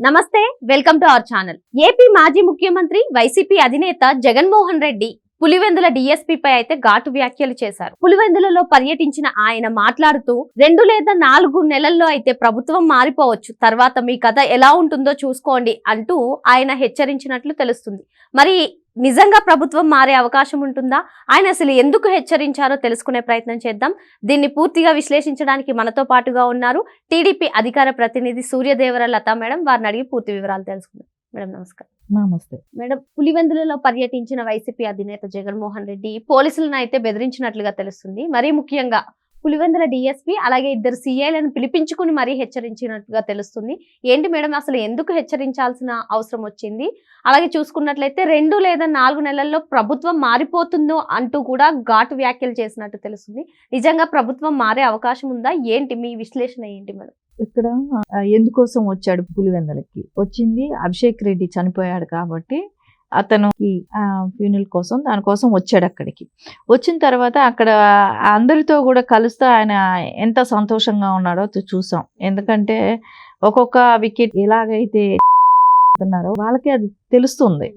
నమస్తే, welcome to our channel. AP మాజీ ముఖ్యమంత్రి వైసీపీ అధినేత జగన్మోహన్ రెడ్డి పులివెందుల డీఎస్పీ పై అయితే ఘాటు వ్యాఖ్యలు చేశారు. పులివెందులలో పర్యటించిన ఆయన మాట్లాడుతూ 2 లేదా 4 నెలల్లో అయితే ప్రభుత్వం మారిపోవచ్చు, తర్వాత మీ కథ ఎలా ఉంటుందో చూసుకోండి అంటూ ఆయన హెచ్చరించినట్లు తెలుస్తుంది. మరి నిజంగా ప్రభుత్వం మారే అవకాశం ఉంటుందా? ఆయన అసలు ఎందుకు హెచ్చరించారో తెలుసుకునే ప్రయత్నం చేద్దాం. దీన్ని పూర్తిగా విశ్లేషించడానికి మనతో పాటుగా ఉన్నారు టీడీపీ అధికార ప్రతినిధి సూర్యదేవర లత మేడం. వారిని అడిగి పూర్తి వివరాలు తెలుసుకుందాం. మేడం నమస్కారం. నమస్తే మేడం, పులివెందులలో పర్యటించిన వైసీపీ అధినేత జగన్మోహన్ రెడ్డి పోలీసులను అయితే బెదిరించినట్లుగా తెలుస్తుంది. మరీ ముఖ్యంగా పులివెందుల డీఎస్పీ అలాగే 2 సీఐలను పిలిపించుకుని మరీ హెచ్చరించినట్లుగా తెలుస్తుంది. ఏంటి మేడం, అసలు ఎందుకు హెచ్చరించాల్సిన అవసరం వచ్చింది? అలాగే చూసుకున్నట్లయితే 2 లేదా 4 నెలల్లో ప్రభుత్వం మారిపోతుందో అంటూ కూడా ఘాటు వ్యాఖ్యలు చేసినట్టు తెలుస్తుంది. నిజంగా ప్రభుత్వం మారే అవకాశం ఉందా? ఏంటి మీ విశ్లేషణ ఏంటి మేడం? ఇక్కడ ఎందుకోసం వచ్చాడు పులివెందులకి? వచ్చింది అభిషేక్ రెడ్డి చనిపోయాడు కాబట్టి అతనికి ఫ్యూనల్ కోసం దానికోసం వచ్చాడు. అక్కడికి వచ్చిన తర్వాత అక్కడ అందరితో కూడా కలుస్తూ ఆయన ఎంత సంతోషంగా ఉన్నాడో చూసాం. ఎందుకంటే ఒక్కొక్క వికెట్ ఎలాగైతే ఉన్నారో వాళ్ళకి అది తెలుస్తుంది.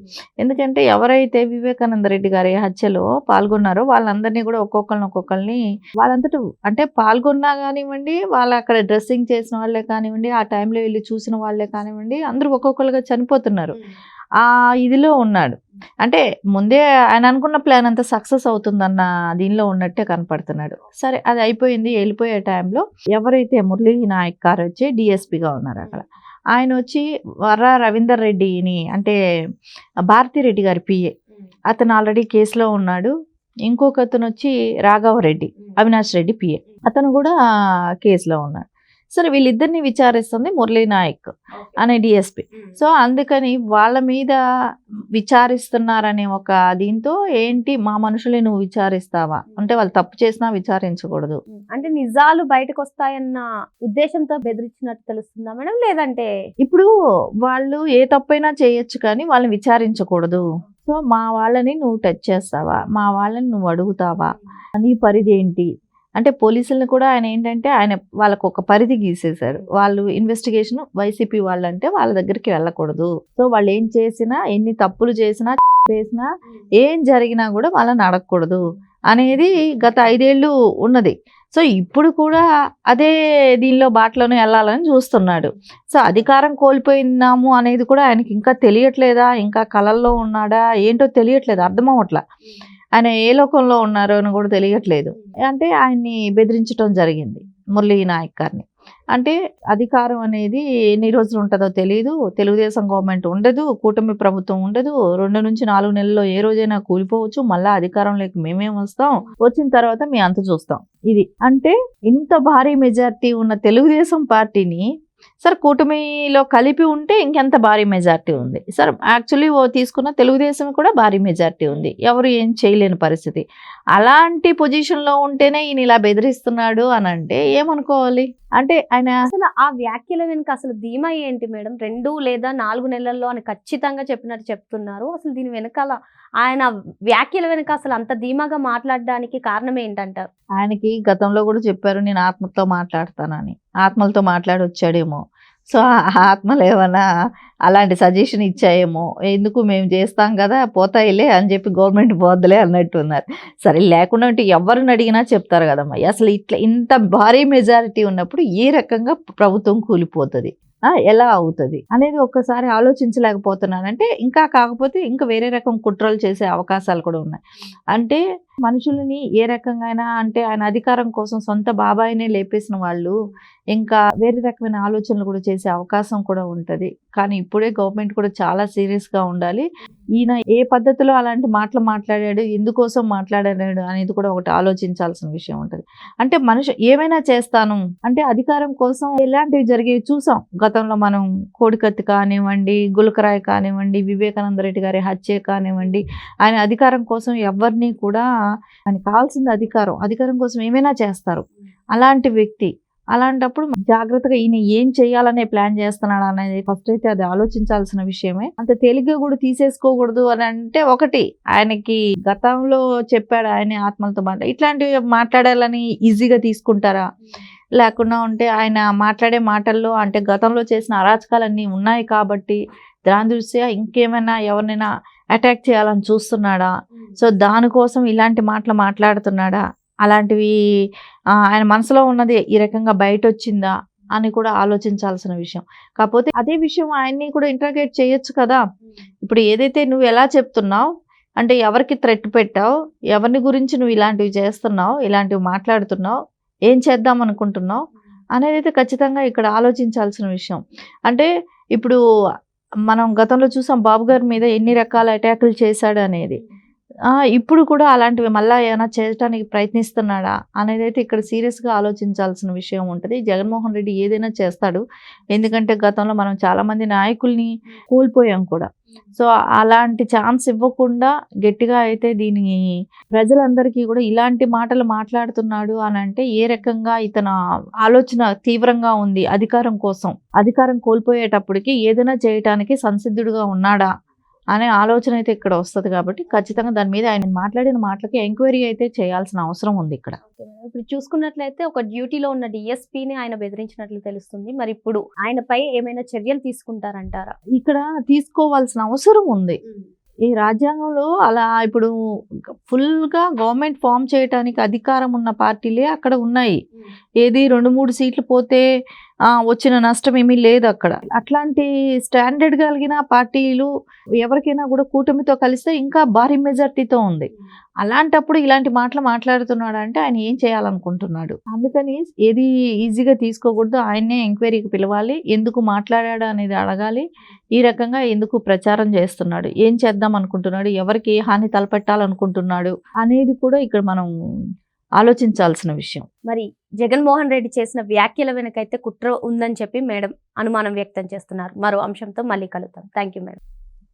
ఎందుకంటే ఎవరైతే వివేకానంద రెడ్డి గారి హత్యలో పాల్గొన్నారో వాళ్ళందరినీ కూడా ఒక్కొక్కరిని వాళ్ళంతటా అంటే పాల్గొన్నా కానివ్వండి, వాళ్ళు అక్కడ డ్రెస్సింగ్ చేసిన వాళ్ళే కానివ్వండి, ఆ టైంలో వెళ్ళి చూసిన వాళ్ళే కానివ్వండి, అందరూ ఒక్కొక్కరుగా చనిపోతున్నారు. ఆ ఇదిలో ఉన్నాడు. అంటే ముందే ఆయన అనుకున్న ప్లాన్ అంతా సక్సెస్ అవుతుందన్న దీనిలో ఉన్నట్టే కనపడుతున్నాడు. సరే, అది అయిపోయింది. వెళ్ళిపోయే టైంలో ఎవరైతే మురళీ నాయక్ గారు వచ్చి డిఎస్పీగా ఉన్నారు అక్కడ, ఆయన వచ్చి వర్రా రవీందర్ రెడ్డిని అంటే భారతిరెడ్డి గారి పిఏ, అతను ఆల్రెడీ కేసులో ఉన్నాడు. ఇంకొక అతను వచ్చి రాఘవరెడ్డి, అవినాష్ రెడ్డి పిఏ, అతను కూడా కేసులో ఉన్నాడు. సరే, వీళ్ళిద్దరిని విచారిస్తుంది మురళీ నాయక్ అనే డిఎస్పీ. సో అందుకని వాళ్ళ మీద విచారిస్తున్నారనే ఒక దీంతో ఏంటి మా మనుషులే నువ్వు విచారిస్తావా అంటే వాళ్ళు తప్పు చేసినా విచారించకూడదు అంటే నిజాలు బయటకు వస్తాయన్న ఉద్దేశంతో బెదిరించినట్టు తెలుస్తుందా మేడం? లేదంటే ఇప్పుడు వాళ్ళు ఏ తప్పైనా చేయొచ్చు కానీ వాళ్ళని విచారించకూడదు. సో మా వాళ్ళని నువ్వు టచ్ చేస్తావా, మా వాళ్ళని నువ్వు అడుగుతావా, నీ పరిధి ఏంటి అంటే పోలీసులను కూడా ఆయన ఏంటంటే ఆయన వాళ్ళకు ఒక పరిధి గీసేశారు. వాళ్ళు ఇన్వెస్టిగేషన్ వైసీపీ వాళ్ళు అంటే వాళ్ళ దగ్గరికి వెళ్ళకూడదు. సో వాళ్ళు ఏం చేసినా, ఎన్ని తప్పులు చేసినా ఏం జరిగినా కూడా వాళ్ళని అడగకూడదు అనేది గత 5 ఏళ్ళు ఉన్నది. సో ఇప్పుడు కూడా అదే దీనిలో బాటలోనే వెళ్ళాలని చూస్తున్నాడు. సో అధికారం కోల్పోయినాము అనేది కూడా ఆయనకి ఇంకా తెలియట్లేదా, ఇంకా కళల్లో ఉన్నాడా ఏంటో తెలియట్లేదు, అర్థం అవ్వట్లా. ఆయన ఏ లోకంలో ఉన్నారో అని కూడా తెలియట్లేదు. అంటే ఆయన్ని బెదిరించడం జరిగింది మురళీ నాయక్ గారిని. అంటే అధికారం అనేది ఎన్ని రోజులు ఉంటుందో తెలియదు, తెలుగుదేశం గవర్నమెంట్ ఉండదు, కూటమి ప్రభుత్వం ఉండదు, 2 నుంచి 4 నెలల్లో ఏ రోజైనా కూలిపోవచ్చు, మళ్ళీ అధికారంలోకి మేమేం వస్తాం, వచ్చిన తర్వాత మీ అంత చూస్తాం. ఇది అంటే ఇంత భారీ మెజార్టీ ఉన్న తెలుగుదేశం పార్టీని సార్ కూటమిలో కలిపి ఉంటే ఇంకెంత భారీ మెజార్టీ ఉంది సార్. యాక్చువల్లీ తీసుకున్న తెలుగుదేశం కూడా భారీ మెజార్టీ ఉంది, ఎవరు ఏం చేయలేని పరిస్థితి. అలాంటి పొజిషన్లో ఉంటేనే ఈయన ఇలా బెదిరిస్తున్నాడు అని అంటే ఏమనుకోవాలి? అంటే ఆయన అసలు ఆ వ్యాఖ్యల వెనుక అసలు ధీమా ఏంటి మేడం? 2 లేదా 4 నెలల్లో అని ఖచ్చితంగా చెప్పినట్టు చెప్తున్నారు. అసలు దీని వెనకాల ఆయన వ్యాఖ్యల వెనుక అసలు అంత ధీమాగా మాట్లాడడానికి కారణం ఏంటంటారు? ఆయనకి గతంలో కూడా చెప్పారు నేను ఆత్మతో మాట్లాడతానని. ఆత్మలతో మాట్లాడి వచ్చాడేమో. సో ఆత్మలు ఏమన్నా అలాంటి సజెషన్ ఇచ్చాయేమో, ఎందుకు మేము చేస్తాం కదా పోతాయిలే అని చెప్పి గవర్నమెంట్ పోద్దులే అన్నట్టు ఉన్నారు. సరే, లేకుండా ఉంటే ఎవరిని అడిగినా చెప్తారు కదమ్మా. అసలు ఇట్లా ఇంత భారీ మెజారిటీ ఉన్నప్పుడు ఏ రకంగా ప్రభుత్వం కూలిపోతుంది, ఎలా అవుతుంది అనేది ఒక్కసారి ఆలోచించలేకపోతున్నానంటే, ఇంకా కాకపోతే ఇంకా వేరే రకం కుట్రలు చేసే అవకాశాలు కూడా ఉన్నాయి. అంటే మనుషులని ఏ రకంగా అంటే ఆయన అధికారం కోసం సొంత బాబాయినే లేపేసిన వాళ్ళు ఇంకా వేరే రకమైన ఆలోచనలు కూడా చేసే అవకాశం కూడా ఉంటుంది. కానీ ఇప్పుడే గవర్నమెంట్ కూడా చాలా సీరియస్గా ఉండాలి. ఈయన ఏ పద్ధతిలో అలాంటి మాటలు మాట్లాడాడు, ఎందుకోసం మాట్లాడాడు అనేది కూడా ఒకటి ఆలోచించాల్సిన విషయం ఉంటుంది. అంటే మనిషి ఏమైనా చేస్తాను అంటే అధికారం కోసం ఎలాంటివి జరిగేవి చూసాం గతంలో. మనం కోడికత్తి కానివ్వండి, గులకరాయి కానివ్వండి, వివేకానంద రెడ్డి గారి హత్య కానివ్వండి, ఆయన అధికారం కోసం ఎవరిని కూడా ఆయనకు కావాల్సింది అధికారం కోసం ఏమైనా చేస్తారు అలాంటి వ్యక్తి. అలాంటప్పుడు జాగ్రత్తగా ఈయన ఏం చేయాలనే ప్లాన్ చేస్తున్నాడు అనేది ఫస్ట్ అయితే అది ఆలోచించాల్సిన విషయమే. అంత తేలిగ్గా కూడా తీసేసుకోకూడదు అని అంటే, ఒకటి ఆయనకి గతంలో చెప్పాడు ఆయన ఆత్మలతో ఇట్లాంటివి మాట్లాడాలని ఈజీగా తీసుకుంటారా? లేకుండా ఉంటే ఆయన మాట్లాడే మాటల్లో అంటే గతంలో చేసిన అరాచకాలన్నీ ఉన్నాయి కాబట్టి దాని దృష్ట్యా ఇంకేమైనా ఎవరినైనా అటాక్ చేయాలని చూస్తున్నాడా, సో దానికోసం ఇలాంటి మాటలు మాట్లాడుతున్నాడా, అలాంటివి ఆయన మనసులో ఉన్నది ఈ రకంగా బయట వచ్చిందా అని కూడా ఆలోచించాల్సిన విషయం. కాకపోతే అదే విషయం ఆయన్ని కూడా ఇంటరాగేట్ చేయొచ్చు కదా. ఇప్పుడు ఏదైతే నువ్వు ఎలా చెప్తున్నావు అంటే ఎవరికి థ్రెట్ పెట్టావు, ఎవరిని గురించి నువ్వు ఇలాంటివి చేస్తున్నావు, ఇలాంటివి మాట్లాడుతున్నావు, ఏం చేద్దాం అనుకుంటున్నావు అనేది అయితే ఖచ్చితంగా ఇక్కడ ఆలోచించాల్సిన విషయం. అంటే ఇప్పుడు మనం గతంలో చూసాం బాబు గారి మీద ఎన్ని రకాల అటాకులు చేశాడు అనేది. ఇప్పుడు కూడా అలాంటివి మళ్ళీ ఏమైనా చేయడానికి ప్రయత్నిస్తున్నాడా అనేది అయితే ఇక్కడ సీరియస్గా ఆలోచించాల్సిన విషయం ఉంటుంది. జగన్మోహన్ రెడ్డి ఏదైనా చేస్తాడు, ఎందుకంటే గతంలో మనం చాలామంది నాయకుల్ని కోల్పోయాం కూడా. సో అలాంటి ఛాన్స్ ఇవ్వకుండా గట్టిగా అయితే దీని ప్రజలందరికీ కూడా ఇలాంటి మాటలు మాట్లాడుతున్నాడు అని అంటే ఏ రకంగా ఇతను ఆలోచన తీవ్రంగా ఉంది, అధికారం కోసం, అధికారం కోల్పోయేటప్పటికి ఏదైనా చేయటానికి సంసిద్ధుడుగా ఉన్నాడా అనే ఆలోచన అయితే ఇక్కడ వస్తుంది. కాబట్టి ఖచ్చితంగా దాని మీద ఆయన మాట్లాడిన మాటలకి ఎంక్వైరీ అయితే చేయాల్సిన అవసరం ఉంది ఇక్కడ. ఇప్పుడు చూసుకున్నట్లయితే ఒక డ్యూటీలో ఉన్న డిఎస్పీని ఆయన బెదిరించినట్లు తెలుస్తుంది. మరి ఇప్పుడు ఆయనపై ఏమైనా చర్యలు తీసుకుంటారంటారా? ఇక్కడ తీసుకోవాల్సిన అవసరం ఉంది. ఈ రాజ్యాంగంలో అలా ఇప్పుడు ఫుల్గా గవర్నమెంట్ ఫామ్ చేయడానికి అధికారం ఉన్న పార్టీలే అక్కడ ఉన్నాయి. ఏది 2-3 సీట్లు పోతే వచ్చిన నష్టం ఏమీ లేదు అక్కడ. అట్లాంటి స్టాండర్డ్ కలిగిన పార్టీలు ఎవరికైనా కూడా కూటమితో కలిస్తే ఇంకా భారీ మెజార్టీతో ఉంది. అలాంటప్పుడు ఇలాంటి మాటలు మాట్లాడుతున్నాడు అంటే ఆయన ఏం చేయాలనుకుంటున్నాడు. అందుకని ఏది ఈజీగా తీసుకోకూడదు, ఆయన్నే ఎంక్వైరీకి పిలవాలి, ఎందుకు మాట్లాడాడు అనేది అడగాలి, ఈ రకంగా ఎందుకు ప్రచారం చేస్తున్నాడు, ఏం చేద్దాం అనుకుంటున్నాడు, ఎవరికి ఏ హాని తలపెట్టాలనుకుంటున్నాడు అనేది కూడా ఇక్కడ మనం ఆలోచించాల్సిన విషయం. మరి జగన్మోహన్ రెడ్డి చేసిన వ్యాఖ్యల వెనకైతే కుట్ర ఉందని చెప్పి మేడం అనుమానం వ్యక్తం చేస్తున్నారు. మరో అంశంతో మళ్ళీ కలుద్దాం. Thank you madam.